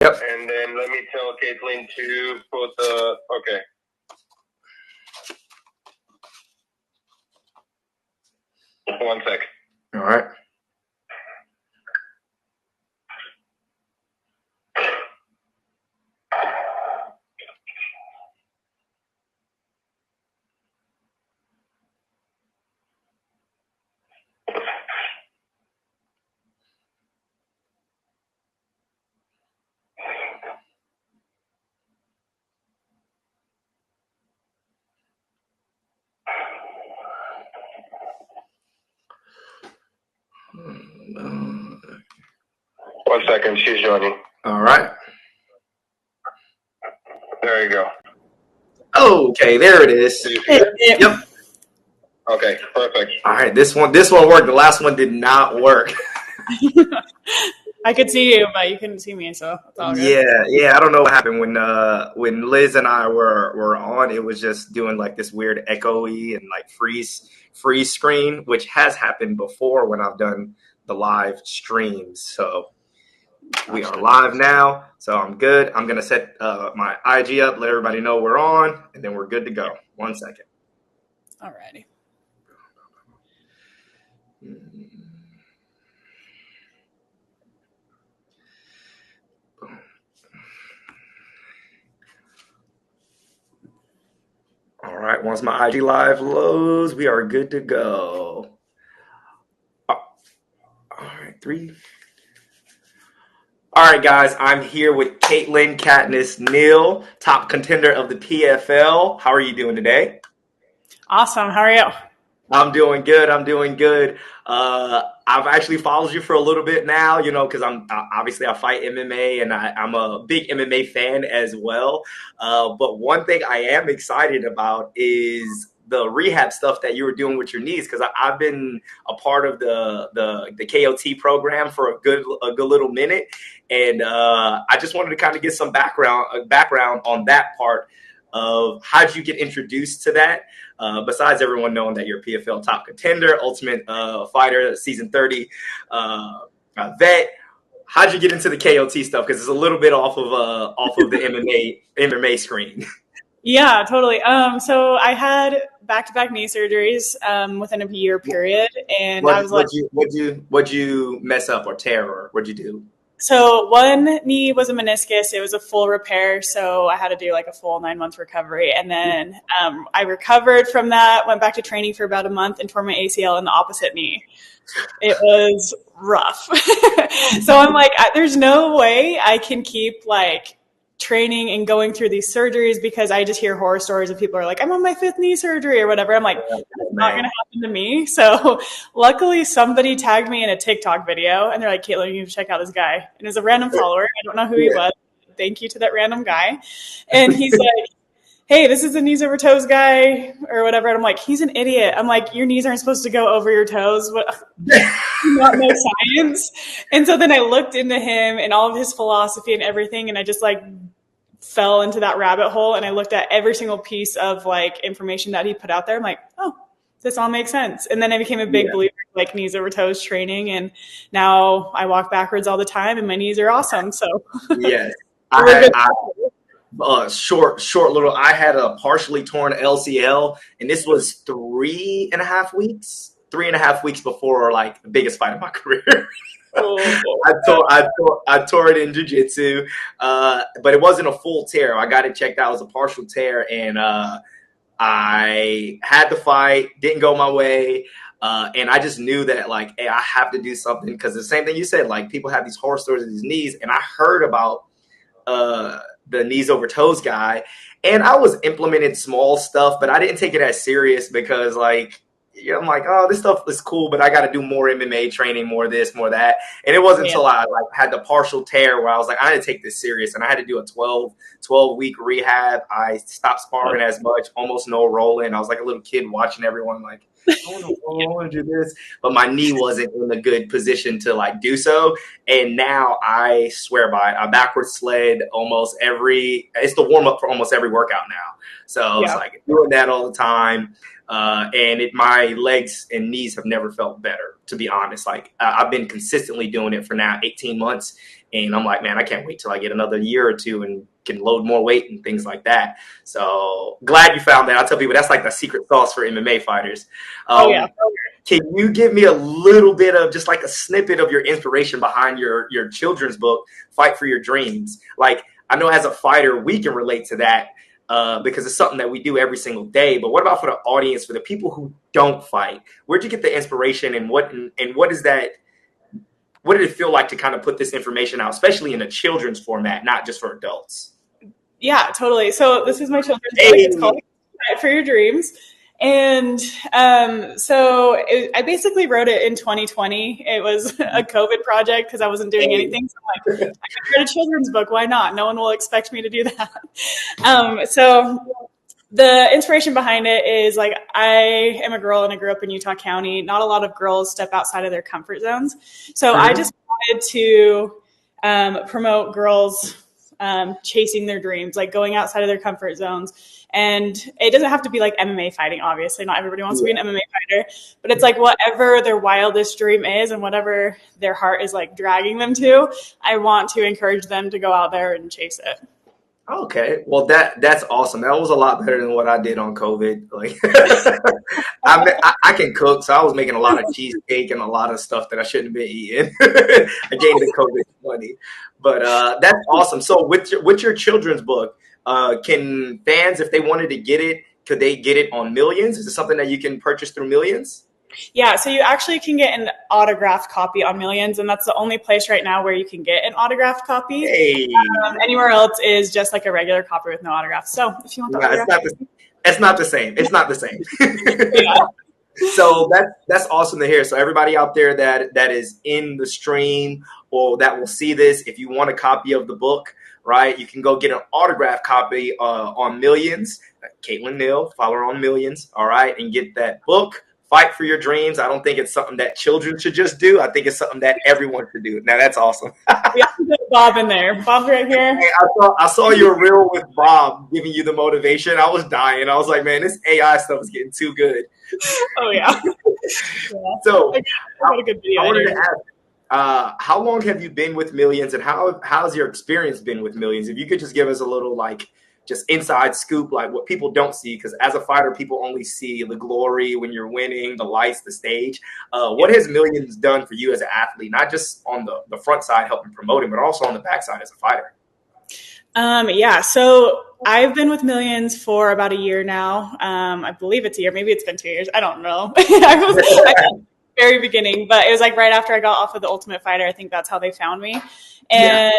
Yep. And then let me tell Caitlin to put the, okay. One sec. All right. One second, she's joining. All right. There you go. Okay, there it is. Yep. Okay, perfect. All right, this one worked. The last one did not work. I could see you, but you couldn't see me, so it's all good. Yeah. I don't know what happened when Liz and I were on. It was just doing like this weird echoey and like freeze screen, which has happened before when I've done the live streams. So we are live now, so I'm good. I'm gonna set my IG up, let everybody know we're on, and then we're good to go. 1 second. Alrighty. All right, once my IG live loads, we are good to go. All right, 3. All right, guys, I'm here with Caitlin Katniss Neal, top contender of the PFL. How are you doing today? Awesome. How are you? I'm doing good. I've actually followed you for a little bit now, because I fight MMA and I'm a big MMA fan as well. But one thing I am excited about is the rehab stuff that you were doing with your knees, because I've been a part of the KOT program for a good little minute, and I just wanted to kind of get some background on that part of how did you get introduced to that. Besides everyone knowing that you're a PFL top contender, Ultimate Fighter, season 30 vet, how'd you get into the KOT stuff? Because it's a little bit off of the MMA screen. Yeah, totally. So I had back-to-back knee surgeries within a year period, and I was like, what'd you mess up or tear, or what'd you do? So one knee was a meniscus. It was a full repair. So I had to do like a full 9-month recovery. And then I recovered from that, went back to training for about a month, and tore my ACL in the opposite knee. It was rough. So I'm like, there's no way I can keep like training and going through these surgeries, because I just hear horror stories of people are like, I'm on my 5th knee surgery or whatever. I'm like, that's not going to happen to me. So luckily somebody tagged me in a TikTok video and they're like, Caitlin, you need to check out this guy. And it was a random follower. I don't know who he was. Thank you to that random guy. And he's like, hey, this is the knees over toes guy or whatever. And I'm like, he's an idiot. I'm like, your knees aren't supposed to go over your toes. What? Not no science. And so then I looked into him and all of his philosophy and everything, and I just like fell into that rabbit hole, and I looked at every single piece of like information that he put out there. I'm like, oh, this all makes sense. And then I became a big believer in like knees over toes training, and now I walk backwards all the time and my knees are awesome. So yes. Short little, I had a partially torn LCL, and this was 3.5 weeks before like the biggest fight of my career. I tore it in jiu-jitsu, but it wasn't a full tear. I got it checked out. It was a partial tear, and I had the fight, didn't go my way, and I just knew that like, hey, I have to do something, because the same thing you said, like people have these horror stories of these knees, and I heard about the knees over toes guy, and I was implementing small stuff, but I didn't take it as serious, because like, I'm like, oh, this stuff is cool, but I got to do more MMA training, more this, more that. And it wasn't until I like had the partial tear where I was like, I had to take this serious, and I had to do a 12-week rehab. I stopped sparring as much, almost no rolling. I was like a little kid watching everyone like, I want to do this, but my knee wasn't in a good position to like do so. And now I swear by it. I backwards sled almost it's the warm up for almost every workout now. So it's like doing that all the time. And my legs and knees have never felt better, to be honest. Like I've been consistently doing it for now 18 months, And I'm like, man, I can't wait till I get another year or two and can load more weight and things like that. So glad you found that. I tell people that's like the secret sauce for MMA fighters. Oh yeah. Can you give me a little bit of just like a snippet of your inspiration behind your children's book, Fight for Your Dreams? Like, I know as a fighter, we can relate to that because it's something that we do every single day. But what about for the audience, for the people who don't fight? Where'd you get the inspiration, and what is that? What did it feel like to kind of put this information out, especially in a children's format, not just for adults? Yeah, totally. So this is my children's book. It's called Fight for Your Dreams. And I basically wrote it in 2020. It was a COVID project because I wasn't doing anything. So I'm like, I could write a children's book. Why not? No one will expect me to do that. So the inspiration behind it is like, I am a girl and I grew up in Utah County. Not a lot of girls step outside of their comfort zones. So I just wanted to promote girls chasing their dreams, like going outside of their comfort zones. And it doesn't have to be like MMA fighting, obviously. Not everybody wants to be an MMA fighter, but it's like whatever their wildest dream is and whatever their heart is like dragging them to, I want to encourage them to go out there and chase it. Okay, well that's awesome. That was a lot better than what I did on COVID. Like, I can cook, so I was making a lot of cheesecake and a lot of stuff that I shouldn't have been eating. I gained the COVID money, but that's awesome. So with your children's book, can fans, if they wanted to get it, could they get it on Millions? Is it something that you can purchase through Millions? Yeah, so you actually can get an autographed copy on Millions, and that's the only place right now where you can get an autographed copy. Hey. Anywhere else is just like a regular copy with no autograph. So if you want the autograph, it's not the same. It's not the same. Yeah. So that's awesome to hear. So everybody out there that is in the stream or that will see this, if you want a copy of the book, right, you can go get an autographed copy on Millions. Caitlin Neal, follow her on Millions, all right, and get that book. Fight for Your Dreams. I don't think it's something that children should just do. I think it's something that everyone should do. Now, that's awesome. We have to put Bob in there. Bob's right here. Hey, I saw your reel with Bob giving you the motivation. I was dying. I was like, man, this AI stuff is getting too good. Oh, yeah. So I got a good video. I wanted to ask, how long have you been with Millions, and how's your experience been with Millions? If you could just give us a little, like, just inside scoop, like what people don't see, because as a fighter, people only see the glory when you're winning, the lights, the stage. What has Millions done for you as an athlete, not just on the front side helping promoting, but also on the back side as a fighter? Yeah, so I've been with Millions for about a year now. I believe it's a year. Maybe it's been 2 years. I don't know. I was very beginning, but it was like right after I got off of The Ultimate Fighter. I think that's how they found me. And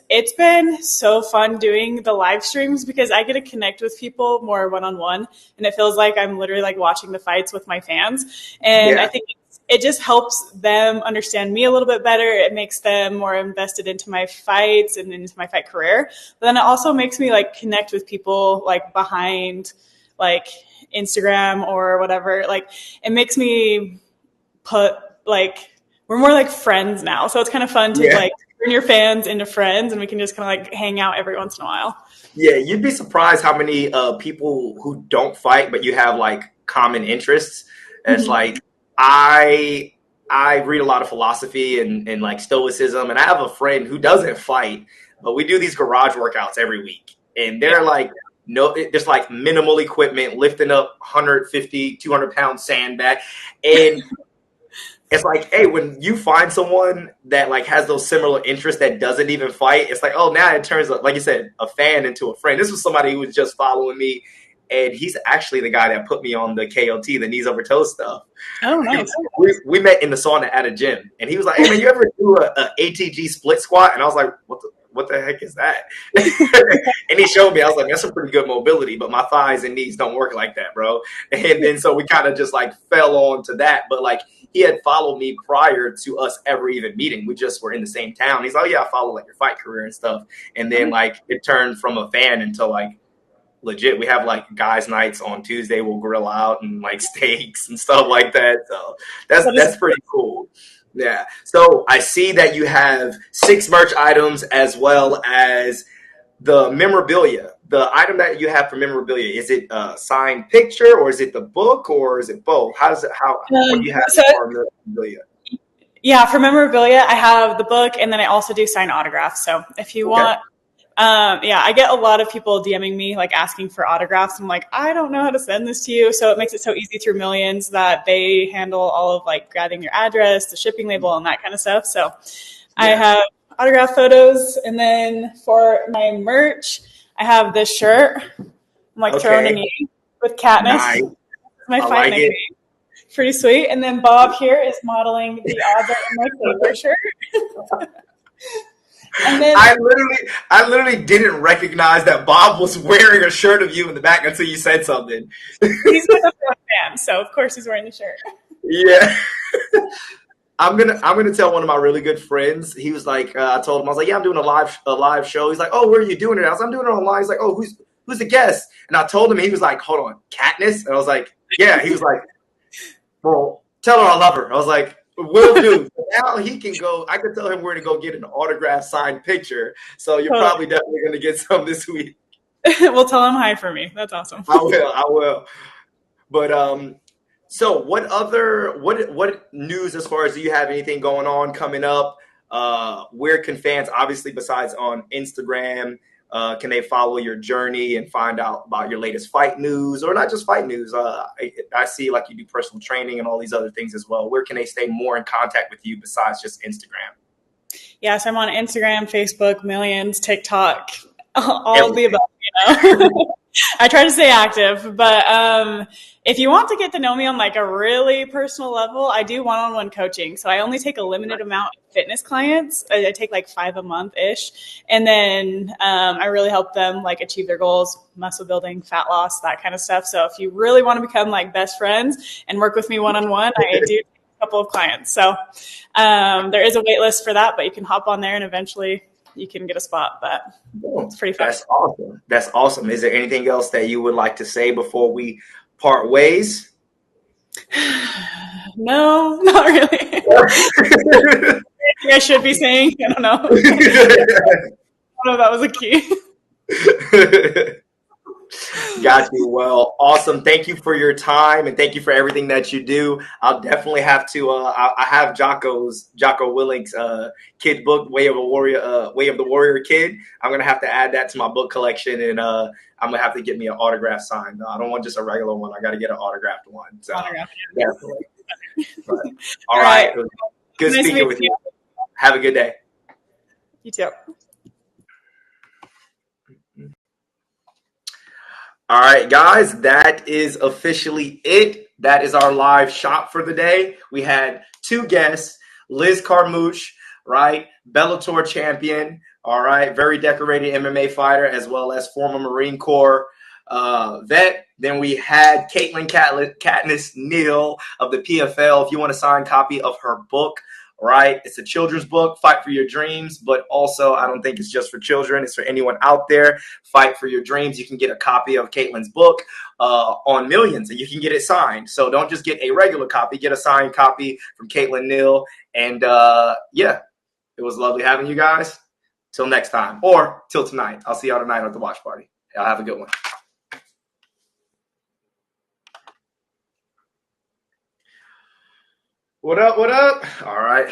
it's been so fun doing the live streams because I get to connect with people more one-on-one, and it feels like I'm literally like watching the fights with my fans. And I think it just helps them understand me a little bit better. It makes them more invested into my fights and into my fight career. But then it also makes me like connect with people like behind like Instagram or whatever. Like it makes me put like, we're more like friends now. So it's kind of fun to like turn your fans into friends, and we can just kind of like hang out every once in a while. Yeah, you'd be surprised how many people who don't fight, but you have like common interests. And it's like, I read a lot of philosophy and like stoicism, and I have a friend who doesn't fight, but we do these garage workouts every week, and they're like, there's like minimal equipment, lifting up 150, 200-pound sandbag, and it's like, hey, when you find someone that like has those similar interests that doesn't even fight, it's like, oh, now it turns, like you said, a fan into a friend. This was somebody who was just following me, and he's actually the guy that put me on the KOT, the knees over toes stuff. Oh, nice. We met in the sauna at a gym, and he was like, hey, man, you ever do a ATG split squat? And I was like, what the heck is that? And he showed me. I was like, that's a pretty good mobility, but my thighs and knees don't work like that, bro. And then so we kind of just like fell on to that. But like he had followed me prior to us ever even meeting. We just were in the same town. He's like, oh, yeah, I follow like your fight career and stuff. And then like it turned from a fan into like legit. We have like guys' nights on Tuesday. We'll grill out and like steaks and stuff like that. So that's pretty cool. Yeah. So I see that you have 6 merch items as well as the memorabilia. The item that you have for memorabilia, is it a signed picture or is it the book or is it both? What do you have for memorabilia? Yeah, for memorabilia, I have the book, and then I also do sign autographs. So if you want, yeah, I get a lot of people DMing me like asking for autographs. I'm like, I don't know how to send this to you. So it makes it so easy through Millions that they handle all of like grabbing your address, the shipping label, and that kind of stuff. So I have autograph photos, and then for my merch, I have this shirt. I'm like throwing a knee with Katniss. Nice. My I fight like nickname. it. Pretty sweet. And then Bob here is modeling the odds are in my favor shirt. And then I literally didn't recognize that Bob was wearing a shirt of you in the back until you said something. he's a fan, so of course he's wearing the shirt. Yeah. I'm gonna tell one of my really good friends. He was like, I told him, I was like, yeah, I'm doing a live show. He's like, oh, where are you doing it? I was like, I'm doing it online. He's like, oh, who's the guest? And I told him, he was like, hold on, Katniss? And I was like, yeah. He was like, well, tell her I love her. I was like, will do. Now he can go. I can tell him where to go get an autograph signed picture. So you're probably definitely going to get some this week. We'll tell him hi for me. That's awesome. I will. But so what news as far as, do you have anything going on coming up? Where can fans, obviously besides on Instagram, can they follow your journey and find out about your latest fight news, or not just fight news? I see like you do personal training and all these other things as well. Where can they stay more in contact with you besides just Instagram? Yeah, so I'm on Instagram, Facebook, Millions, TikTok, all of the above, you know. I try to stay active, but if you want to get to know me on like a really personal level, I do one-on-one coaching. So I only take a limited amount of fitness clients. I take like 5 a month-ish. And then I really help them like achieve their goals, muscle building, fat loss, that kind of stuff. So if you really want to become like best friends and work with me one-on-one, I do take a couple of clients. So there is a wait list for that, but you can hop on there and eventually you can get a spot, but it's pretty fun. That's awesome. That's awesome. Is there anything else that you would like to say before we part ways? No, not really. I should be saying. I don't know. I don't know if that was a key. Got you. Well, awesome. Thank you for your time, and thank you for everything that you do. I'll definitely have to. I have Jocko Willink's kid book, Way of the Warrior Kid. I'm gonna have to add that to my book collection, and I'm gonna have to get me an autograph signed. I don't want just a regular one. I got to get an autographed one. So, definitely. But, all right. Good nice speaking with you. Have a good day. You too. All right, guys, that is officially it. That is our live shop for the day. We had 2 guests, Liz Carmouche, right? Bellator champion, all right? Very decorated MMA fighter, as well as former Marine Corps vet. Then we had Caitlin Katniss Neal of the PFL. If you want a signed copy of her book, right? It's a children's book, Fight for Your Dreams, but also I don't think it's just for children. It's for anyone out there. Fight for Your Dreams. You can get a copy of Caitlin's book on Millions, and you can get it signed. So don't just get a regular copy. Get a signed copy from Caitlin Neal. And yeah, it was lovely having you guys. Till next time, or till tonight. I'll see y'all tonight at the watch party. Y'all have a good one. What up? What up? All right.